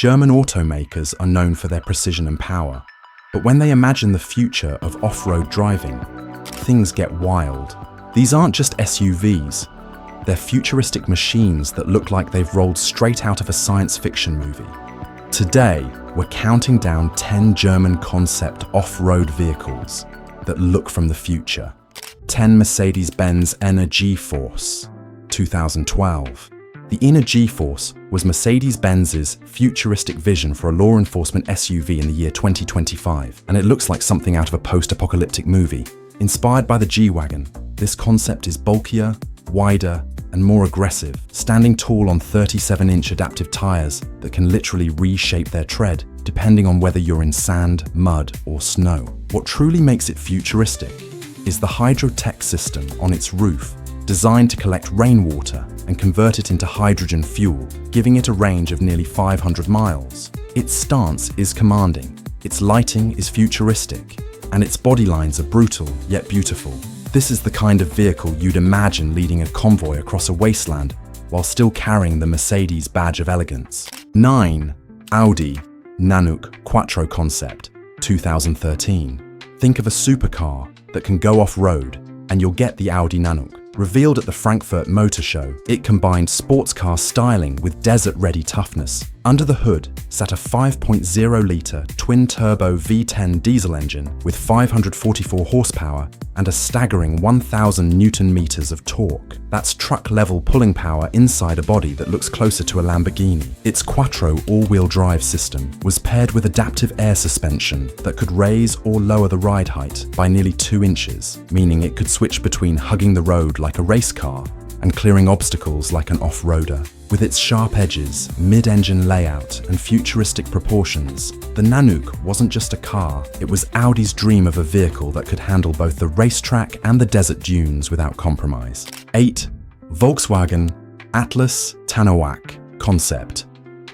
German automakers are known for their precision and power, but when they imagine the future of off-road driving, things get wild. These aren't just SUVs, they're futuristic machines that look like they've rolled straight out of a science fiction movie. Today, we're counting down 10 German concept off-road vehicles that look from the future. 10 Mercedes-Benz Ener-G-Force, 2012. The Ener-G-Force was Mercedes-Benz's futuristic vision for a law enforcement SUV in the year 2025, and it looks like something out of a post-apocalyptic movie. Inspired by the G-Wagon, this concept is bulkier, wider, and more aggressive, standing tall on 37-inch adaptive tires that can literally reshape their tread, depending on whether you're in sand, mud, or snow. What truly makes it futuristic is the hydrotech system on its roof, designed to collect rainwater and convert it into hydrogen fuel, giving it a range of nearly 500 miles. Its stance is commanding, its lighting is futuristic, and its body lines are brutal yet beautiful. This is the kind of vehicle you'd imagine leading a convoy across a wasteland while still carrying the Mercedes badge of elegance. 9. Audi Nanuk Quattro Concept, 2013. Think of a supercar that can go off-road, and you'll get the Audi Nanuk. Revealed at the Frankfurt Motor Show, it combined sports car styling with desert-ready toughness. Under the hood sat a 5.0-litre twin-turbo V10 diesel engine with 544 horsepower and a staggering 1,000 Newton-meters of torque. That's truck-level pulling power inside a body that looks closer to a Lamborghini. Its Quattro all-wheel drive system was paired with adaptive air suspension that could raise or lower the ride height by nearly 2 inches, meaning it could switch between hugging the road like a race car and clearing obstacles like an off-roader. With its sharp edges, mid-engine layout, and futuristic proportions, the Nanuk wasn't just a car, it was Audi's dream of a vehicle that could handle both the racetrack and the desert dunes without compromise. 8. Volkswagen Atlas Tanoak Concept,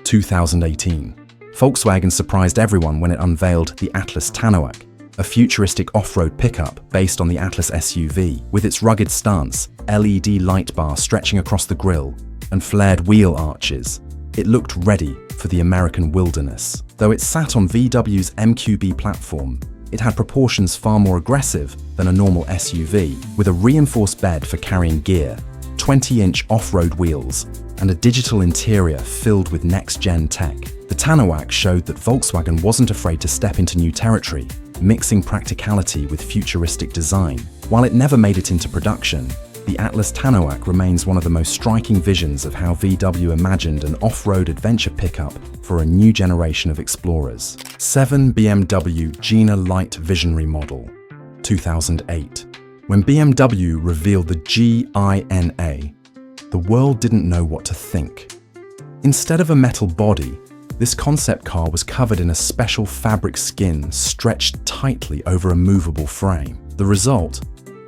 2018. Volkswagen surprised everyone when it unveiled the Atlas Tanoak, a futuristic off-road pickup based on the Atlas SUV, with its rugged stance, LED light bar stretching across the grille, and flared wheel arches. It looked ready for the American wilderness. Though it sat on VW's MQB platform, it had proportions far more aggressive than a normal SUV, with a reinforced bed for carrying gear, 20-inch off-road wheels, and a digital interior filled with next-gen tech. The Tanoak showed that Volkswagen wasn't afraid to step into new territory, mixing practicality with futuristic design. While it never made it into production, the Atlas Tanoak remains one of the most striking visions of how VW imagined an off-road adventure pickup for a new generation of explorers. 7. BMW GINA Light Visionary Model, 2008. When BMW revealed the GINA, the world didn't know what to think. Instead of a metal body, this concept car was covered in a special fabric skin stretched tightly over a movable frame. The result?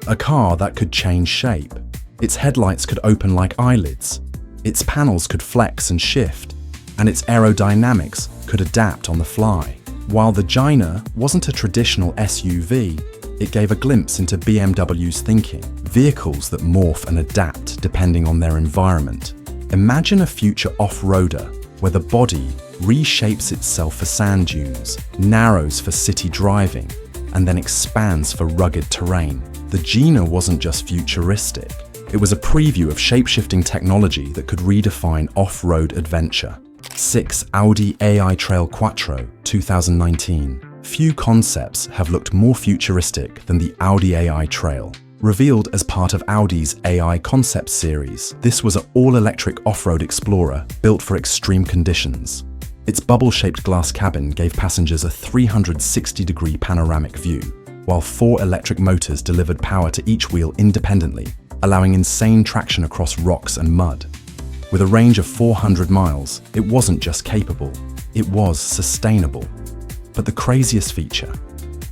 A car that could change shape. Its headlights could open like eyelids, its panels could flex and shift, and its aerodynamics could adapt on the fly. While the GINA wasn't a traditional SUV, it gave a glimpse into BMW's thinking, vehicles that morph and adapt depending on their environment. Imagine a future off-roader where the body reshapes itself for sand dunes, narrows for city driving, and then expands for rugged terrain. The GINA wasn't just futuristic, it was a preview of shape-shifting technology that could redefine off-road adventure. 6. Audi AI Trail Quattro, 2019. Few concepts have looked more futuristic than the Audi AI Trail. Revealed as part of Audi's AI Concept series, this was an all-electric off-road explorer built for extreme conditions. Its bubble-shaped glass cabin gave passengers a 360-degree panoramic view, while 4 electric motors delivered power to each wheel independently, allowing insane traction across rocks and mud. With a range of 400 miles, it wasn't just capable, it was sustainable. But the craziest feature,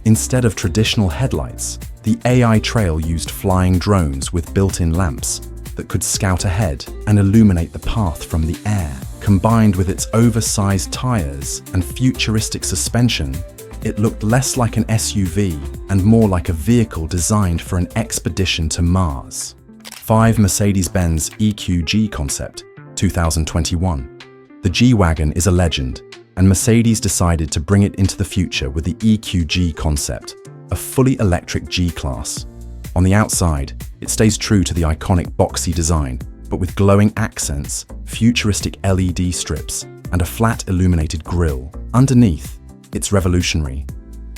instead of traditional headlights, the AI Trail used flying drones with built-in lamps that could scout ahead and illuminate the path from the air. Combined with its oversized tires and futuristic suspension, it looked less like an SUV and more like a vehicle designed for an expedition to Mars. 5. Mercedes-Benz EQG Concept, 2021. The G-Wagon is a legend, and Mercedes decided to bring it into the future with the EQG concept, a fully electric G-Class. On the outside, it stays true to the iconic boxy design, but with glowing accents, futuristic LED strips, and a flat illuminated grille. Underneath, it's revolutionary.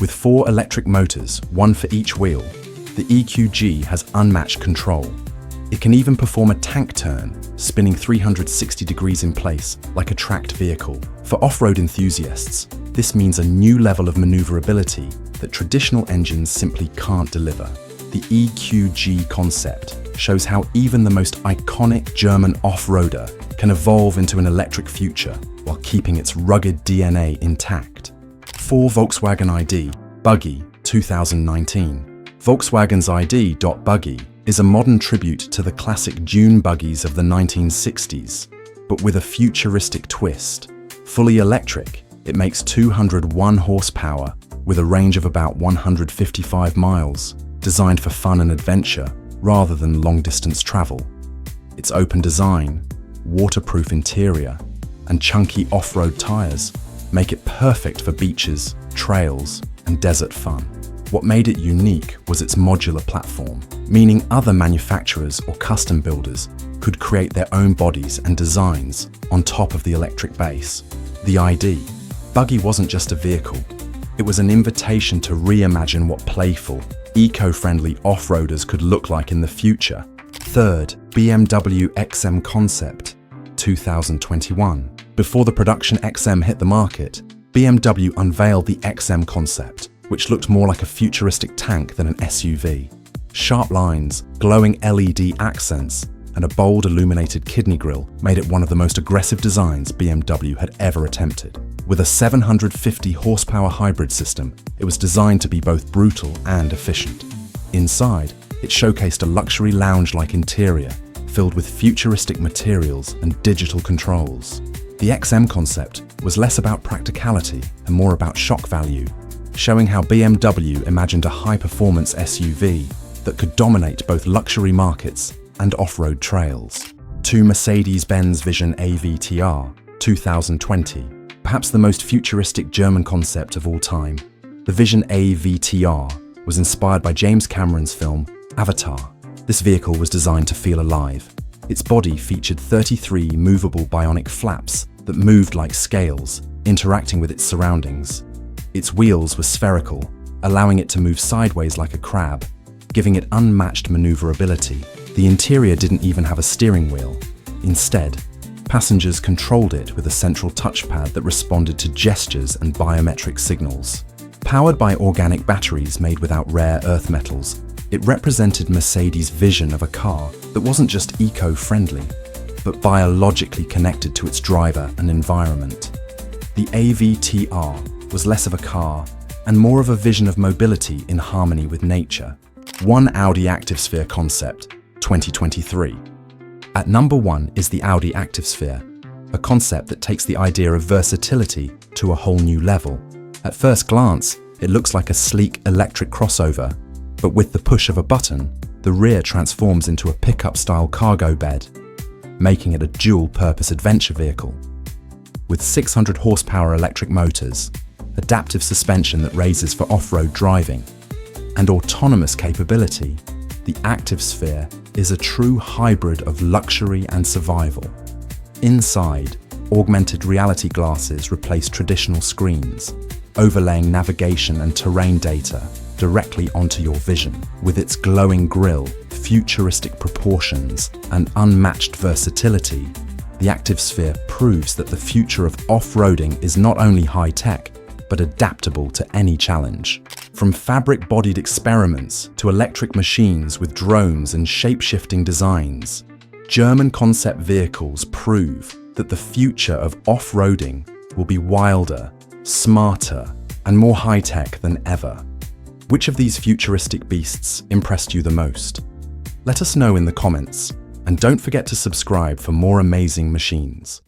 With 4 electric motors, one for each wheel, the EQG has unmatched control. It can even perform a tank turn, spinning 360 degrees in place like a tracked vehicle. For off-road enthusiasts, this means a new level of maneuverability that traditional engines simply can't deliver. The EQG concept shows how even the most iconic German off-roader can evolve into an electric future while keeping its rugged DNA intact. For Volkswagen ID, Buggy 2019. Volkswagen's ID.Buggy is a modern tribute to the classic dune buggies of the 1960s, but with a futuristic twist. Fully electric, it makes 201 horsepower with a range of about 155 miles, designed for fun and adventure rather than long-distance travel. Its open design, waterproof interior, and chunky off-road tires make it perfect for beaches, trails, and desert fun. What made it unique was its modular platform, meaning other manufacturers or custom builders could create their own bodies and designs on top of the electric base. The ID. Buggy wasn't just a vehicle. It was an invitation to reimagine what playful, eco-friendly off-roaders could look like in the future. Third, BMW XM Concept, 2021. Before the production XM hit the market, BMW unveiled the XM Concept, which looked more like a futuristic tank than an SUV. Sharp lines, glowing LED accents, and a bold illuminated kidney grille made it one of the most aggressive designs BMW had ever attempted. With a 750 horsepower hybrid system, it was designed to be both brutal and efficient. Inside, it showcased a luxury lounge-like interior filled with futuristic materials and digital controls. The XM Concept was less about practicality and more about shock value, showing how BMW imagined a high-performance SUV that could dominate both luxury markets and off-road trails. To Mercedes-Benz Vision AVTR 2020, perhaps the most futuristic German concept of all time. The Vision AVTR was inspired by James Cameron's film Avatar. This vehicle was designed to feel alive. Its body featured 33 movable bionic flaps that moved like scales, interacting with its surroundings. Its wheels were spherical, allowing it to move sideways like a crab, giving it unmatched maneuverability. The interior didn't even have a steering wheel. Instead, passengers controlled it with a central touchpad that responded to gestures and biometric signals. Powered by organic batteries made without rare earth metals, it represented Mercedes' vision of a car that wasn't just eco-friendly, but biologically connected to its driver and environment. The AVTR was less of a car and more of a vision of mobility in harmony with nature. One Audi Activesphere Concept, 2023. At number 1 is the Audi Activesphere, a concept that takes the idea of versatility to a whole new level. At first glance, it looks like a sleek electric crossover, but with the push of a button, the rear transforms into a pickup-style cargo bed, making it a dual-purpose adventure vehicle. With 600 horsepower electric motors, adaptive suspension that raises for off-road driving, and autonomous capability, the Activesphere is a true hybrid of luxury and survival. Inside, augmented reality glasses replace traditional screens, overlaying navigation and terrain data directly onto your vision. With its glowing grille, futuristic proportions, and unmatched versatility, the Activesphere proves that the future of off-roading is not only high-tech, but adaptable to any challenge. From fabric-bodied experiments to electric machines with drones and shape-shifting designs, German concept vehicles prove that the future of off-roading will be wilder, smarter, and more high-tech than ever. Which of these futuristic beasts impressed you the most? Let us know in the comments, and don't forget to subscribe for more amazing machines.